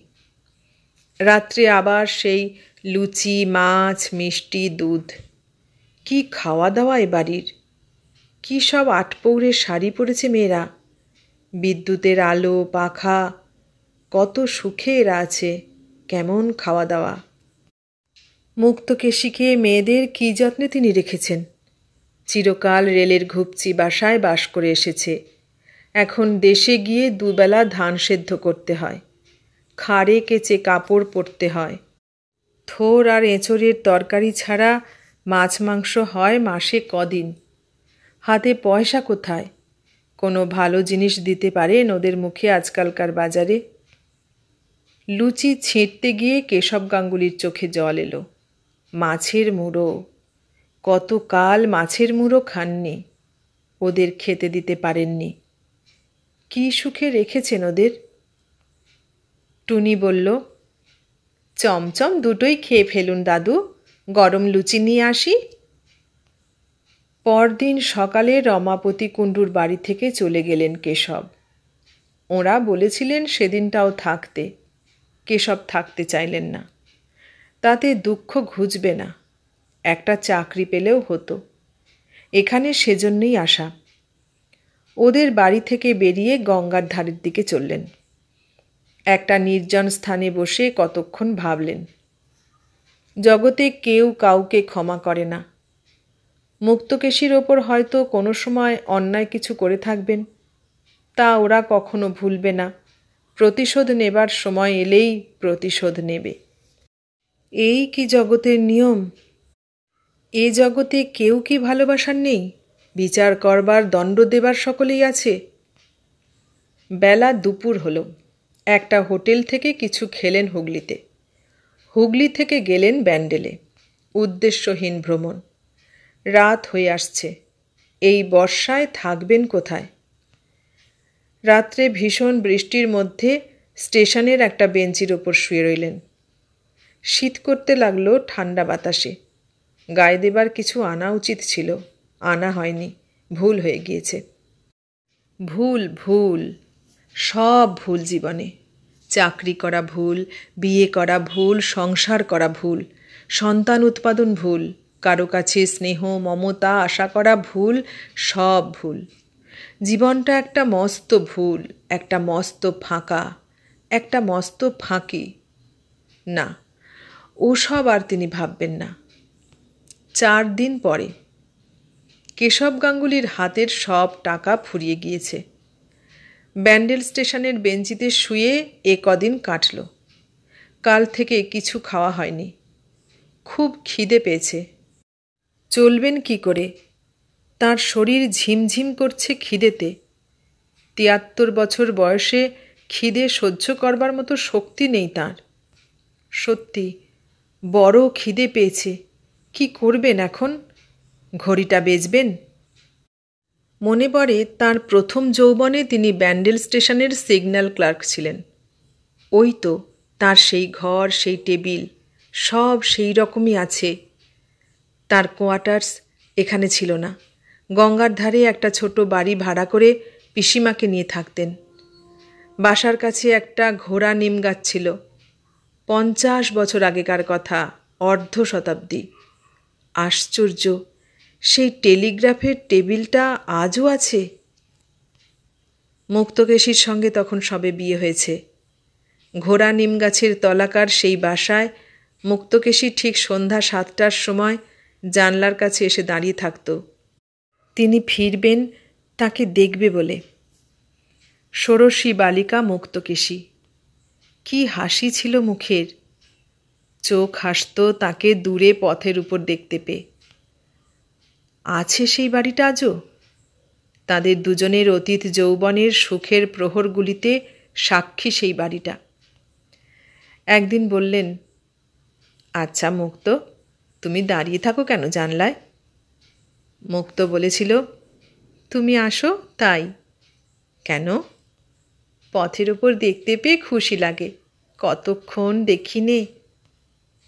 A: রাত্রে আবার সেই লুচি, মাছ, মিষ্টি, দুধ। কি খাওয়া দাওয়া এ বাড়ির! কী সব আটপৌরে শাড়ি পরেছে মেয়েরা, বিদ্যুতের আলো, পাখা, কত সুখে এরা আছে, কেমন খাওয়া দাওয়া। মুক্তকেশীকে মেয়েদের কী যত্নে তিনি রেখেছেন। চিরকাল রেলের ঘুপচি বাসায় বাস করে এসেছে, এখন দেশে গিয়ে দুবেলা ধান সেদ্ধ করতে হয়, খাড়ে কেচে কাপড় পরতে হয়। থোর আর এঁচড়ের তরকারি ছাড়া মাছ মাংস হয় মাসে কদিন। হাতে পয়সা কোথায়? কোনো ভালো জিনিস দিতে পারেন ওদের মুখে আজকালকার বাজারে? লুচি ছেঁটতে গিয়ে কেশব গাঙ্গুলির চোখে জল এলো। মাছের মুড়ো, কতকাল মাছের মুড়ো খাননি, ওদের খেতে দিতে পারেননি। কি সুখে রেখেছেন ওদের। টুনি বলল, চমচম দুটোই খেয়ে ফেলুন দাদু, গরম লুচি নিয়ে আসি। পরদিন সকালে রমাপতি কুণ্ডুর বাড়ি থেকে চলে গেলেন কেশব। ওঁরা বলেছিলেন সেদিনটাও থাকতে। কেশব থাকতে চাইলেন না। তাতে দুঃখ ঘুচবে না, একটা চাকরি পেলেও হতো। এখানে সেজন্যই আসা। ওদের বাড়ি থেকে বেরিয়ে গঙ্গার ধারের দিকে চললেন। একটা নির্জন স্থানে বসে কতক্ষণ ভাবলেন। জগতে কেউ কাউকে ক্ষমা করে না। মুক্তকেশীর ওপর হয়তো কোনো সময় অন্যায় কিছু করে থাকবেন, তা ওরা কখনো ভুলবে না। প্রতিশোধ নেবার সময় এলেই প্রতিশোধ নেবে। এই কি জগতের নিয়ম? এ জগতে কেউ কি ভালোবাসার নেই? বিচার করবার, দণ্ড দেবার সকলেই আছে। বেলা দুপুর হলো। একটা হোটেল থেকে কিছু খেলেন হুগলিতে। হুগলি থেকে গেলেন ব্যান্ডেলে। উদ্দেশ্যহীন ভ্রমণ। রাত হয়ে আসছে। এই বর্ষায় থাকবেন কোথায়? রাত্রে ভীষণ বৃষ্টির মধ্যে স্টেশনের একটা বেঞ্চির ওপর শুয়ে রইলেন। শীত করতে লাগলো ঠান্ডা বাতাসে। গায়ে দেবার কিছু আনা উচিত ছিল, আনা হয়নি, ভুল হয়ে গিয়েছে। ভুল, ভুল, সব ভুল জীবনে। চাকরি করা ভুল, বিয়ে করা ভুল, সংসার করা ভুল, সন্তান উৎপাদন ভুল, কারো কাছে স্নেহ মমতা আশা করা ভুল, সব ভুল। জীবনটা একটা মস্ত ভুল, একটা মস্ত ফাঁকা, একটা মস্ত ফাঁকি। না, ওসব আর তিনি ভাববেন না। 4 দিন পরে কেশব গাঙ্গুলির হাতের সব টাকা ফুরিয়ে গিয়েছে। ব্যান্ডেল স্টেশনের বেঞ্চিতে শুয়ে কদিন কাটল। কাল থেকে কিছু খাওয়া হয়নি। খুব খিদে পেয়েছে। চলবেন কি করে? তার শরীর ঝিমঝিম করছে খিদেতে। ৭৩ বছর বয়সে খিদে সহ্য করবার মতো শক্তি নেই তার। সত্যি বড় খিদে পেয়েছে। কি করবেন এখন? ঘড়িটা বেচবেন? মনে পড়ে তার প্রথম যৌবনে তিনি ব্যান্ডেল স্টেশনের সিগন্যাল ক্লার্ক ছিলেন। ওই তো তার সেই ঘর, সেই টেবিল, সব সেই রকমই আছে। তার কোয়ার্টার্স এখানে ছিল না। গঙ্গার ধারে একটা ছোট বাড়ি ভাড়া করে পিসিমাকে নিয়ে থাকতেন। বাসার কাছে একটা ঘোড়া নিম গাছ ছিল। ৫০ বছর আগেকার কথা, অর্ধ শতাব্দী। আশ্চর্য, সেই টেলিগ্রাফের টেবিলটা আজও আছে। মুক্তকেশীর সঙ্গে তখন সবে বিয়ে হয়েছে। ঘোড়া নিম গাছের তলাকার সেই বাসায় মুক্তকেশী ঠিক সন্ধ্যা ৭টার সময় জানলার কাছে এসে দাঁড়িয়ে থাকত। তিনি ফিরবেন তাকে দেখবে বলে। ষোড়শী বালিকা মুক্তকেশী। কি হাসি ছিল মুখের! চোখ হাসত তাকে দূরে পথের উপর দেখতে পেয়ে। আছে সেই বাড়িটা আজও? তাদের দুজনের অতীত যৌবনের সুখের প্রহরগুলিতে সাক্ষী সেই বাড়িটা। একদিন বললেন, আচ্ছা মুক্ত, তুমি দাঁড়িয়ে থাকো কেন জানলায়? মুক্ত বলেছিল, তুমি আসো তাই। কেন? পথের ওপর দেখতে পেয়ে খুশি লাগে। কতক্ষণ দেখিনি।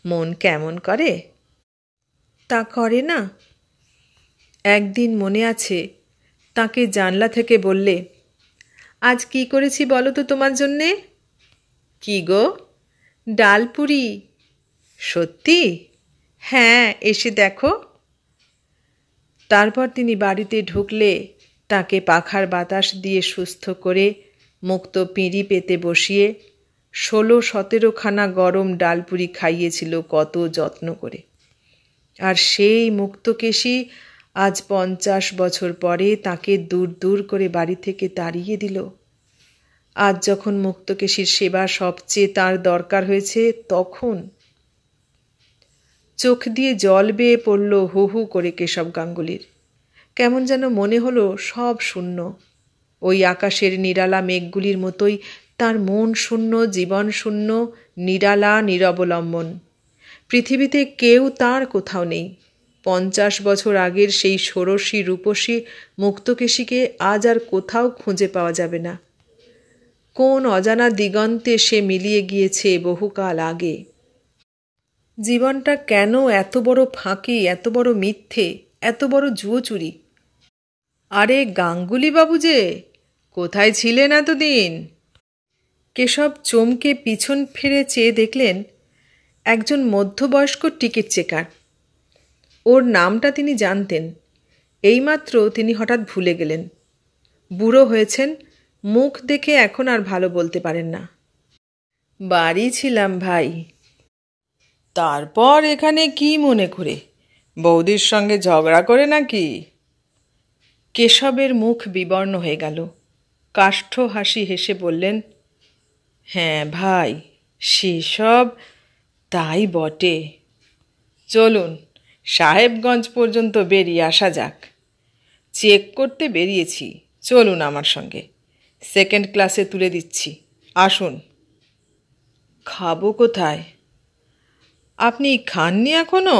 A: মন কেমন করে? তা করে না? একদিন মনে আছে তাকে জানলা থেকে বললে, আজ কি করেছি বলো তো তোমার জন্যে? কি গো? ডালপুরি। সত্যি? হ্যাঁ, এসে দেখো। তারপর তিনি বাড়িতে ঢুকলে তাকে পাখার বাতাস দিয়ে সুস্থ করে মুক্ত পিঁড়ি পেতে বসিয়ে ১৬-১৭ খানা গরম ডালপুরি খাইয়েছিল কত যত্ন করে। আর সেই মুক্তকেশী আজ ৫০ বছর পরে তাকে দূর দূর করে বাড়ি থেকে তাড়িয়ে দিল। আজ যখন মুক্তকেশীর সেবা সবচেয়ে তার দরকার হয়েছে, তখন চোখ দিয়ে জল বেয়ে পড়ল হু হু করে কেশব গাঙ্গুলির। কেমন যেন মনে হলো সব শূন্য। ওই আকাশের নিরালা মেঘগুলির মতোই তার মন শূন্য, জীবন শূন্য, নিরালা নিরবলম্বন। পৃথিবীতে কেউ তার কোথাও নেই। ৫০ বছর আগের সেই ষোড়শী রূপসী মুক্তকেশীকে আজ আর কোথাও খুঁজে পাওয়া যাবে না। কোন অজানা দিগন্তে সে মিলিয়ে গিয়েছে বহুকাল আগে। জীবনটা কেন এত বড় ফাঁকি, এত বড় মিথ্যে, এত বড় জুয়োচুরি? আরে গাঙ্গুলি বাবু যে, কোথায় ছিলেন এতদিন? কেশব চমকে পিছন ফিরে চেয়ে দেখলেন একজন মধ্যবয়স্ক টিকিট চেকার। ওর নামটা তিনি জানতেন। এইমাত্র তিনি হঠাৎ ভুলে গেলেন। বুড়ো হয়েছেন, মুখ দেখে এখন আর ভালো বলতে পারেন না। বাড়ি ছিলাম ভাই। তারপর এখানে কি মনে করে? বৌদির সঙ্গে ঝগড়া করে নাকি? কেশবের মুখ বিবর্ণ হয়ে গেল। কাষ্ঠ হাসি হেসে বললেন, হ্যাঁ ভাই, সেসব তাই বটে। চলুন সাহেবগঞ্জ পর্যন্ত বেরিয়ে আসা যাক। চেক করতে বেরিয়েছি, চলুন আমার সঙ্গে। সেকেন্ড ক্লাসে তুলে দিচ্ছি, আসুন। খাবো কোথায়? আপনি খাননি এখনো?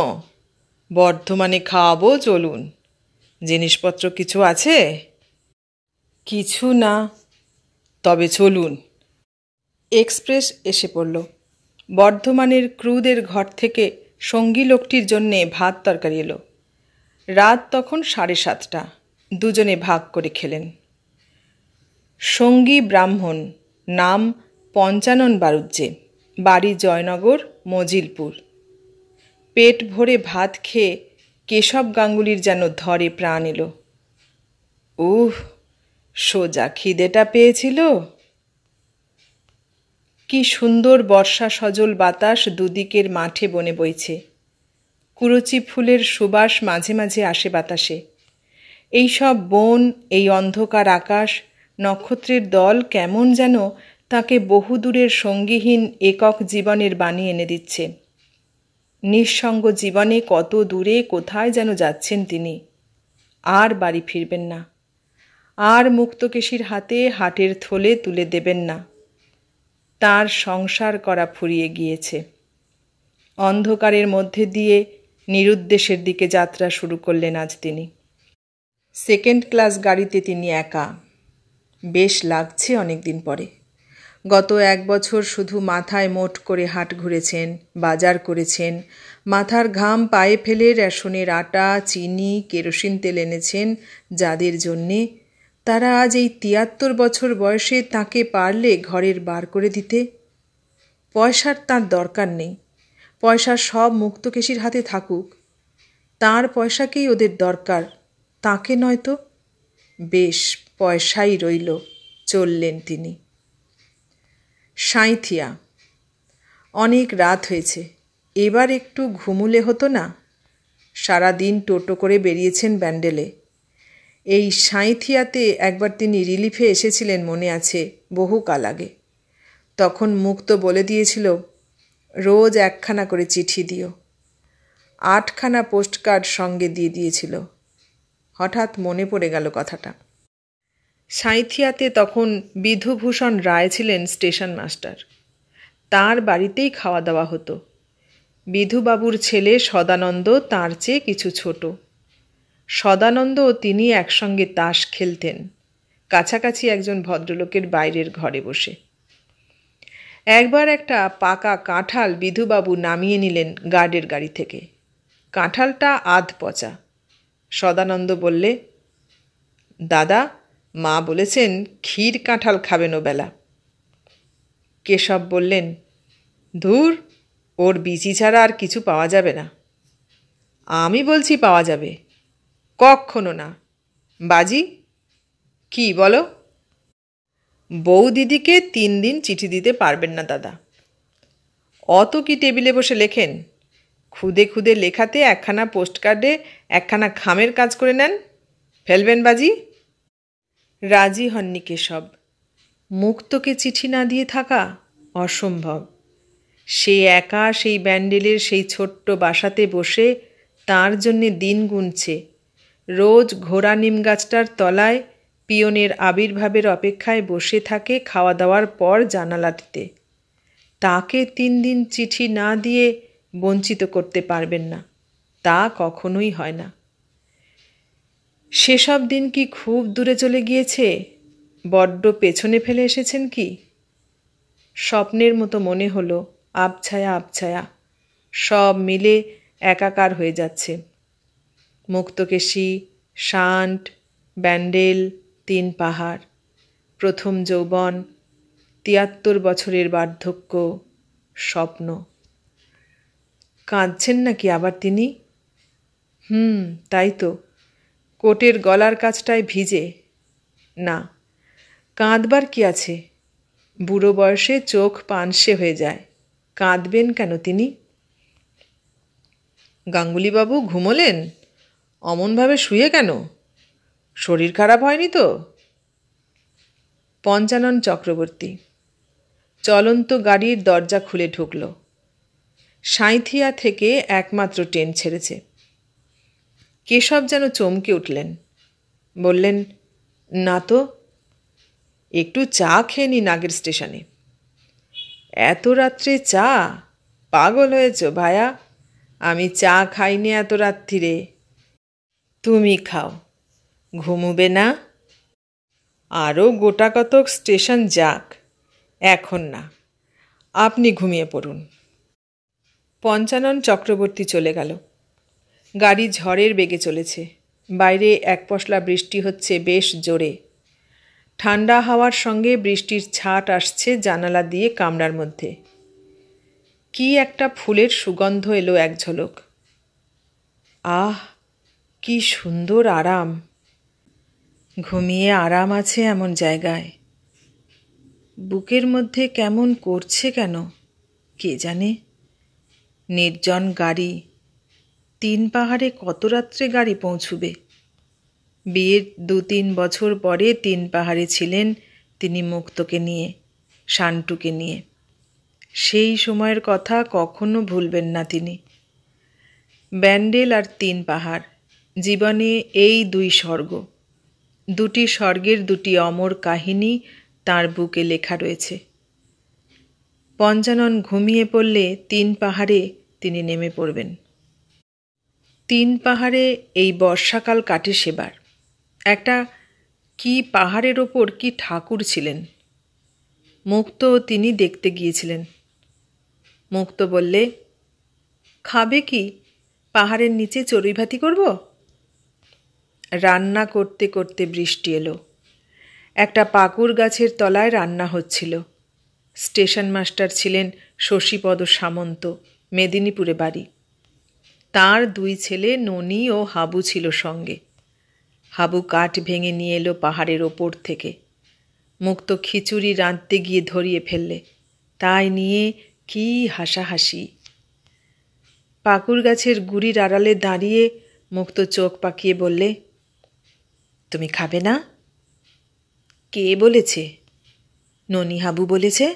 A: বর্ধমানে খাওয়াবো, চলুন। জিনিসপত্র কিছু আছে? কিছু না। তবে চলুন। এক্সপ্রেস এসে পড়ল। বর্ধমানের ক্রুদের ঘর থেকে সঙ্গী লোকটির জন্যে ভাত তরকারি এলো। রাত তখন ৭:৩০। দুজনে ভাগ করে খেলেন। সঙ্গী ব্রাহ্মণ, নাম পঞ্চানন বাড়ুজ্জে, বাড়ি জয়নগর, মজিলপুর। পেট ভরে ভাত খেয়ে কেশব গাঙ্গুলির যেন ধরে প্রাণ এলো। সোজা খিদেটা পেয়েছিল। কি সুন্দর বর্ষা সজল বাতাস দুদিকের মাঠে বনে বইছে। কুরচি ফুলের সুবাস মাঝে মাঝে আসে বাতাসে। এই সব বন, এই অন্ধকার আকাশ, নক্ষত্রের দল কেমন যেন তাকে বহুদূরের সঙ্গীহীন একক জীবনের বাণী এনে দিচ্ছে। নিঃসঙ্গ জীবনে কত দূরে কোথায় যেন যাচ্ছেন তিনি। আর বাড়ি ফিরবেন না, আর মুক্তকেশীর হাতে হাটের থলে তুলে দেবেন না। তার সংসার করা ফুরিয়ে গিয়েছে। অন্ধকারের মধ্যে দিয়ে নিরুদ্দেশের দিকে যাত্রা শুরু করলেন আজ তিনি। সেকেন্ড ক্লাস গাড়িতে তিনি একা। বেশ লাগছে অনেক দিন পরে। গত 1 বছর শুধু মাথায় মোট করে হাট ঘুরেছেন, বাজার করেছেন, মাথার ঘাম পায়ে ফেলে রেশনের আটা, চিনি, কেরোসিন তেল এনেছেন যাদের জন্যে, তারা আজ এই 73 বছর বয়সে তাকে পারলে ঘরের বার করে দিতে। পয়সার তার দরকার নেই, পয়সা সব মুক্তকেশীর হাতে থাকুক, তার পয়সাকেই ওদের দরকার, তাকে নয়তো। বেশ, পয়সাই রইল, চললেন তিনি। সাঁইথিয়া। অনেক রাত হয়েছে, এবার একটু ঘুমুলে হতো না? সারাদিন টোটো করে বেরিয়েছেন ব্যান্ডেলে। এই সাঁইথিয়াতে একবার তিনি রিলিফে এসেছিলেন মনে আছে, বহুকাল আগে। তখন মুক্ত বলে দিয়েছিল, রোজ 1খানা করে চিঠি দিও। 8খানা পোস্টকার্ড সঙ্গে দিয়ে দিয়েছিল। হঠাৎ মনে পড়ে গেল কথাটা। সাঁইথিয়াতে তখন বিধুভূষণ রায় ছিলেন স্টেশন মাস্টার। তার বাড়িতেই খাওয়া দাওয়া হতো। বিধুবাবুর ছেলে সদানন্দ তাঁর চেয়ে কিছু ছোট। সদানন্দ ও তিনি একসঙ্গে তাস খেলতেন, কাছাকাছি একজন ভদ্রলোকের বাইরের ঘরে বসে। একবার একটা পাকা কাঁঠাল বিধুবাবু নামিয়ে নিলেন গার্ডের গাড়ি থেকে। কাঁঠালটা আধ পচা। সদানন্দ বললে, দাদা, মা বলেছেন ক্ষীর কাঁঠাল খাবেন ওবেলা। কেশব বললেন, ধুর, ওর বিচি ছাড়া আর কিছু পাওয়া যাবে না। আমি বলছি পাওয়া যাবে। কক্ষনো না। বাজি, কি বলো? বউ দিদিকে 3 দিন চিঠি দিতে পারবেন না দাদা। অত কি টেবিলে বসে লেখেন? খুদে খুদে লেখাতে 1খানা পোস্টকার্ডে 1খানা খামের কাজ করে নেন। ফেলবেন বাজি? রাজি হননি কেশব। মুক্তকে চিঠি না দিয়ে থাকা অসম্ভব। সে একা সেই ব্যান্ডেলের সেই ছোট্ট বাসাতে বসে তার জন্যে দিন গুনছে। রোজ ঘোড়া নিম গাছটার তলায় পিয়নের আবির্ভাবের অপেক্ষায় বসে থাকে খাওয়া দাওয়ার পর জানালাটিতে। তাকে 3 দিন চিঠি না দিয়ে বঞ্চিত করতে পারবেন না, তা কখনোই হয় না। সেসব দিন কি খুব দূরে চলে গিয়েছে? বড্ড পেছনে ফেলে এসেছেন কি? স্বপ্নের মতো মনে হলো, আবছায়া আবছায়া, সব মিলে একাকার হয়ে যাচ্ছে। মুক্তকেশী, শান্ট, ব্যান্ডেল, 3 পাহাড়, প্রথম যৌবন, 73 বছরের বার্ধক্য, স্বপ্ন। কাঁদছেন নাকি আবার তিনি? তাই তো, কোটের গলার কাছটায় ভিজে। না, কাঁদবার কি আছে? বুড়ো বয়সে চোখ পানসে হয়ে যায়, কাঁদবেন কেন তিনি? গাঙ্গুলিবাবু ঘুমোলেন? অমনভাবে শুয়ে কেন? শরীর খারাপ হয়নি তো? পঞ্চানন চক্রবর্তী চলন্ত গাড়ির দরজা খুলে ঢুকল। সাঁইথিয়া থেকে একমাত্র ট্রেন ছেড়েছে। কেশব যেন চমকে উঠলেন। বললেন, না তো, একটু চা খেয়ে নিন আগের স্টেশনে। এত রাত্রে চা? পাগল হয়েছ ভায়া? আমি চা খাইনি এত রাত্রিরে। তুমি খাও। ঘুমুবে না? আরও গোটাকতক স্টেশন যাক, এখন না, আপনি ঘুমিয়ে পড়ুন। পঞ্চানন চক্রবর্তী চলে গেল। গাড়ি ঝড়ের বেগে চলেছে। বাইরে 1 পশলা বৃষ্টি হচ্ছে বেশ জোরে। ঠান্ডা হাওয়ার সঙ্গে বৃষ্টির ছাট আসছে জানালা দিয়ে কামরার মধ্যে। কি একটা ফুলের সুগন্ধ এলো এক ঝলক। আহ, কি সুন্দর আরাম! ঘুমিয়ে আরাম আছে এমন জায়গায়। বুকের মধ্যে কেমন করছে কেন কে জানে। নির্জন গাড়ি। 3 পাহাড়ে কত রাত্রে গাড়ি পৌঁছবে? বিয়ের 2-3 বছর পরে 3 পাহাড়ে ছিলেন তিনি মুক্তকে নিয়ে, শান্টুকে নিয়ে। সেই সময়ের কথা কখনো ভুলবেন না তিনি। ব্যান্ডেল আর 3 পাহাড়, জীবনে এই 2 স্বর্গ। 2টি স্বর্গের 2টি অমর কাহিনী তাঁর বুকে লেখা রয়েছে। পঞ্চানন ঘুমিয়ে পড়লে 3 পাহাড়ে তিনি নেমে পড়বেন। 3 পাহাড়ে এই বর্ষাকাল কাটে সেবার। একটা কি পাহাড়ের ওপর কি ঠাকুর ছিলেন। মুক্ত তিনি দেখতে গিয়েছিলেন। মুক্ত বললে, খাবে কি? পাহাড়ের নিচে চড়ুই ভাতি করব? রান্না করতে করতে বৃষ্টি এলো। একটা পাকুর গাছের তলায় রান্না হচ্ছিল। স্টেশন মাস্টার ছিলেন শশীপদ সামন্ত, মেদিনীপুরে বাড়ি। তার 2 ছেলে ননি ও হাবু ছিল সঙ্গে। হাবু কাঠ ভেঙে নিয়ে এলো পাহাড়ের ওপর থেকে। মুক্ত খিচুড়ি রাঁধতে গিয়ে ধরিয়ে ফেললে। তাই নিয়ে কি হাসাহাসি। পাকুর গাছের গুড়ির আড়ালে দাঁড়িয়ে মুক্ত চোখ পাকিয়ে বললে, তুমি খাবে না? কে বলেছে? ননি হাবু বলেছে।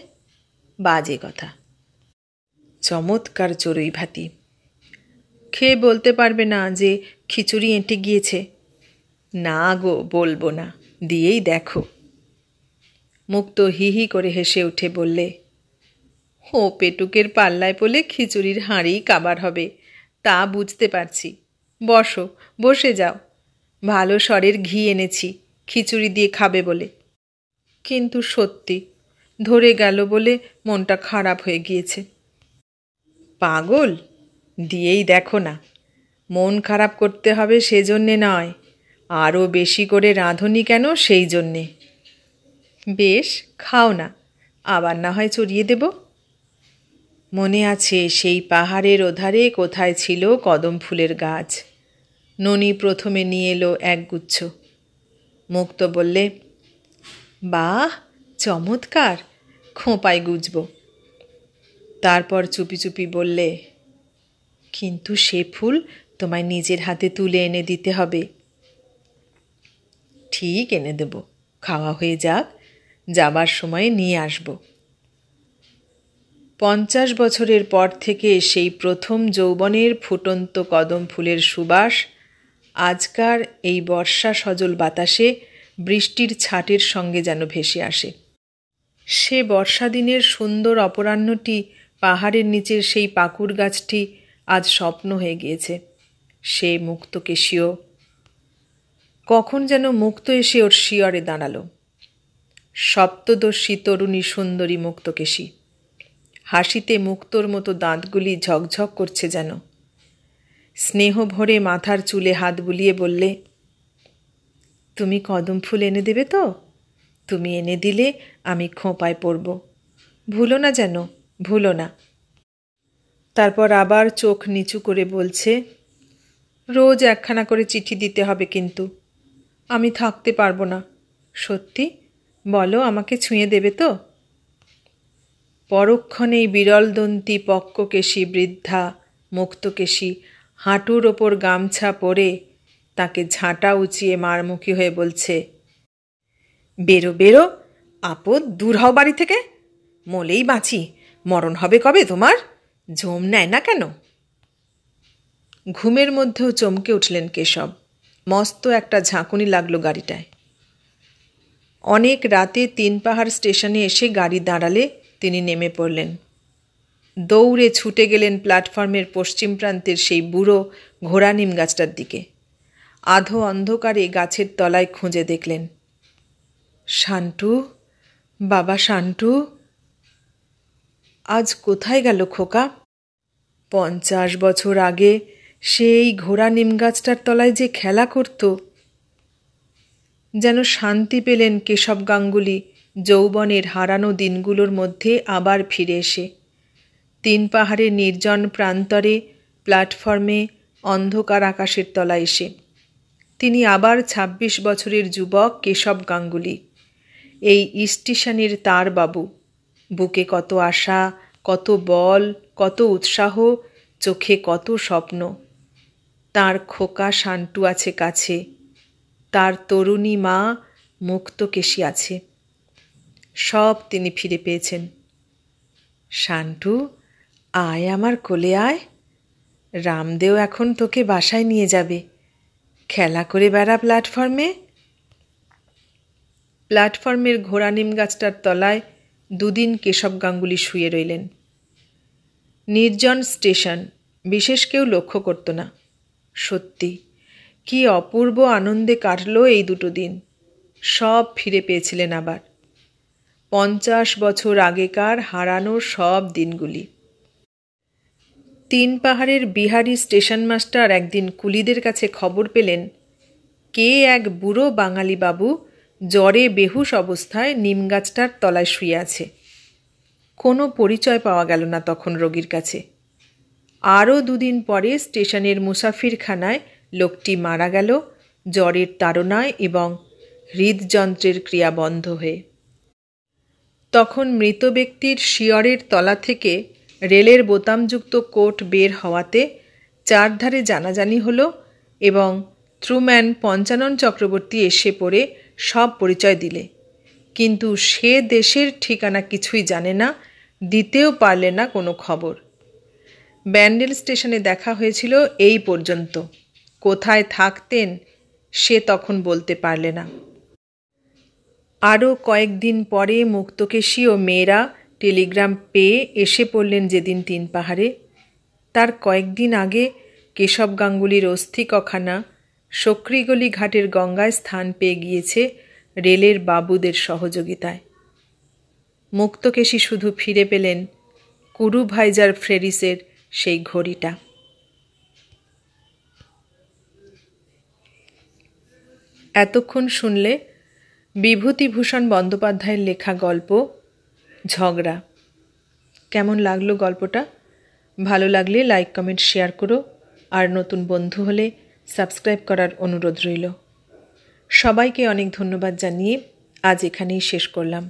A: বাজে কথা। চমৎকার চড়ুই ভাতি। খেয়ে বলতে পারবে না যে খিচুড়ি এঁটে গিয়েছে? না গো, বলবো না, দিয়েই দেখো। মুক্ত হি হি করে হেসে উঠে বললে, ও পেটুকের পাল্লায় পড়লে খিচুড়ির হাঁড়ি কাবার হবে, তা বুঝতে পারছি। বসো, বসে যাও। ভালো সরের ঘি এনেছি খিচুড়ি দিয়ে খাবে বলে। কিন্তু সত্যি ধরে গেল বলে মনটা খারাপ হয়ে গিয়েছে। পাগল, দিয়েই দেখো না। মন খারাপ করতে হবে সেজন্যে নয়, আরও বেশি করে রাঁধুনি কেন সেই জন্যে। বেশ, খাও না, আবার না হয় চড়িয়ে দেব। মনে আছে সেই পাহাড়ের ওধারে কোথায় ছিল কদম ফুলের গাছ। ননি প্রথমে নিয়ে এলো 1 গুচ্ছ। মুক্ত বললে, বাহ, চমৎকার, খোঁপায় গুজব। তারপর চুপি চুপি বললে, কিন্তু সে ফুল তোমায় নিজের হাতে তুলে এনে দিতে হবে। ঠিক এনে দেব, খাওয়া হয়ে যাক, যাবার সময় নিয়ে আসব। 50 বছরের পর থেকে সেই প্রথম যৌবনের ফুটন্ত কদম ফুলের সুবাস আজকার এই বর্ষা সজল বাতাসে বৃষ্টির ছাটের সঙ্গে যেন ভেসে আসে। সে বর্ষা দিনের সুন্দর অপরাহ্নটি, পাহাড়ের নিচের সেই পাকুর গাছটি আজ স্বপ্ন হয়ে গিয়েছে। সে মুক্তকেশীয়। কখন যেন মুক্ত এসে ওর শিয়রে দাঁড়ালো। সপ্তদর্শী তরুণী সুন্দরী মুক্তকেশী। হাসিতে মুক্তর মতো দাঁতগুলি ঝকঝক করছে যেন। স্নেহ ভরে মাথার চুলে হাত বুলিয়ে বললে, তুমি কদম ফুল এনে দেবে তো? তুমি এনে দিলে আমি খোঁপায় পড়ব। ভুলো না যেন, ভুলো না। তারপর আবার চোখ নিচু করে বলছে, রোজ 1খানা করে চিঠি দিতে হবে কিন্তু। আমি থাকতে পারবো না। সত্যি বলো, আমাকে ছুঁয়ে দেবে তো? পরক্ষণেই বিরলদন্তী পক্ককেশী বৃদ্ধা মুক্তকেশী হাঁটুর ওপর গামছা পরে তাকে ঝাঁটা উঁচিয়ে মারমুখী হয়ে বলছে, বেরো বেরো, আপদ, দূর হও বাড়ি থেকে। মলেই বাঁচি, মরণ হবে কবে তোমার? জম নেয় না কেন? ঘুমের মধ্যেও চমকে উঠলেন কেশব। মস্ত একটা ঝাঁকুনি লাগলো গাড়িটায়। অনেক রাতে 3 পাহাড় স্টেশনে এসে গাড়ি দাঁড়ালে তিনি নেমে পড়লেন। দৌড়ে ছুটে গেলেন প্ল্যাটফর্মের পশ্চিম প্রান্তের সেই বুড়ো ঘোড়া নিম গাছটার দিকে। আধো অন্ধকারে গাছের তলায় খুঁজে দেখলেন, শান্টু, বাবা শান্টু। আজ কোথায় গেল খোকা? 50 বছর আগে সেই ঘোড়া নিম গাছটার তলায় যে খেলা করত। যেন শান্তি পেলেন কেশব গাঙ্গুলি যৌবনের হারানো দিনগুলোর মধ্যে আবার ফিরে এসে। 3 পাহাড়ের নির্জন প্রান্তরে প্ল্যাটফর্মে অন্ধকার আকাশের তলায় এসে তিনি আবার 26 বছরের যুবক কেশব গাঙ্গুলি, এই স্টেশনের তার বাবু। বুকে কত আশা, কত বল, কত উৎসাহ, চোখে কত স্বপ্ন। তার খোকা শান্টু আছে কাছে, তার তরুণী মা মুক্তকেশী আছে। সব তিনি ফিরে পেয়েছেন। শান্টু, আয় আমার কোলে আয়। রামদেও এখন তোকে বাসায় নিয়ে যাবে। খেলা করে বেড়া প্ল্যাটফর্মে। প্ল্যাটফর্মের ঘোড়া নিম গাছটার তলায় দুদিন কেশব গাঙ্গুলি শুয়ে রইলেন। নির্জন স্টেশন, বিশেষ কেউ লক্ষ্য করত না। সত্যি কি অপূর্ব আনন্দে কাটল এই দুটো দিন। সব ফিরে পেয়েছিলেন আবার, 50 বছর আগেকার হারানো সব দিনগুলি। 3 পাহাড়ের বিহারি স্টেশন মাস্টার একদিন কুলিদের কাছে খবর পেলেন কে এক বুড়ো বাঙালি বাবু জ্বরে বেহুশ অবস্থায় নিমগাছটার তলায় শুয়ে আছে। কোনো পরিচয় পাওয়া গেল না তখন রোগীর কাছে। আরও 2 দিন পরে স্টেশনের মুসাফিরখানায় লোকটি মারা গেল জ্বরের তাড়নায় এবং হৃদযন্ত্রের ক্রিয়া বন্ধ হয়ে। তখন মৃত ব্যক্তির শিয়রের তলা থেকে রেলের বোতামযুক্ত কোট বের হওয়াতে চারধারে জানাজানি হল এবং থ্রুম্যান পঞ্চানন চক্রবর্তী এসে পড়ে সব পরিচয় দিলে, কিন্তু সে দেশের ঠিকানা কিছুই জানে না, দিতেও পারলে না কোনো খবর। ব্যান্ডেল স্টেশনে দেখা হয়েছিল এই পর্যন্ত, কোথায় থাকতেন সে তখন বলতে পারলে না। আরও কয়েকদিন পরে মুক্তকেশী ও মেয়েরা টেলিগ্রাম পেয়ে এসে পড়লেন যেদিন 3 পাহাড়ে। তার কয়েকদিন আগে কেশব গাঙ্গুলির অস্থি কখানা সক্রিগলি ঘাটের গঙ্গায় স্থান পেয়ে গিয়েছে রেলের বাবুদের সহযোগিতায়। মুক্তকেশী শুধু ফিরে পেলেন কুরুভাইজার ফ্রেরিসের সেই ঘড়িটা। এতক্ষণ শুনলে বিভূতিভূষণ বন্দ্যোপাধ্যায়ের লেখা গল্প ঝগড়া। কেমন লাগলো গল্পটা? ভালো লাগলে লাইক, কমেন্ট, শেয়ার করো। আর নতুন বন্ধু হলে সাবস্ক্রাইব করার অনুরোধ রইল। সবাইকে অনেক ধন্যবাদ জানিয়ে আজ এখানেই শেষ করলাম।